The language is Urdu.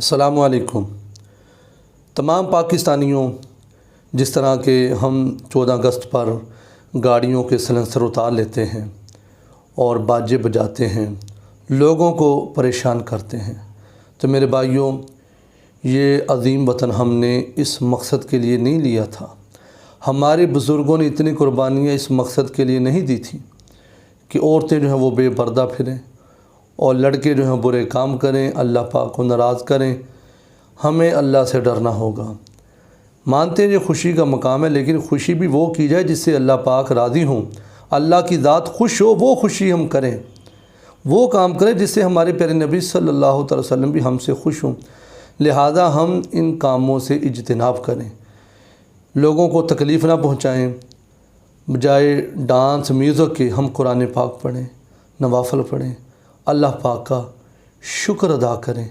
السلام علیکم تمام پاکستانیوں، جس طرح کہ ہم 14 اگست پر گاڑیوں کے سلنسر اتار لیتے ہیں اور باجے بجاتے ہیں، لوگوں کو پریشان کرتے ہیں، تو میرے بھائیوں، یہ عظیم وطن ہم نے اس مقصد کے لیے نہیں لیا تھا۔ ہمارے بزرگوں نے اتنی قربانیاں اس مقصد کے لیے نہیں دی تھیں کہ عورتیں جو ہیں وہ بے پردہ پھریں اور لڑکے جو ہیں برے کام کریں، اللہ پاک کو ناراض کریں۔ ہمیں اللہ سے ڈرنا ہوگا۔ مانتے ہیں یہ خوشی کا مقام ہے، لیکن خوشی بھی وہ کی جائے جس سے اللہ پاک راضی ہوں، اللہ کی ذات خوش ہو، وہ خوشی ہم کریں، وہ کام کریں جس سے ہمارے پیارے نبی صلی اللہ علیہ وسلم بھی ہم سے خوش ہوں۔ لہذا ہم ان کاموں سے اجتناب کریں، لوگوں کو تکلیف نہ پہنچائیں۔ بجائے ڈانس میوزک کے ہم قرآن پاک پڑھیں، نوافل پڑھیں، اللہ پاک کا شکر ادا کریں۔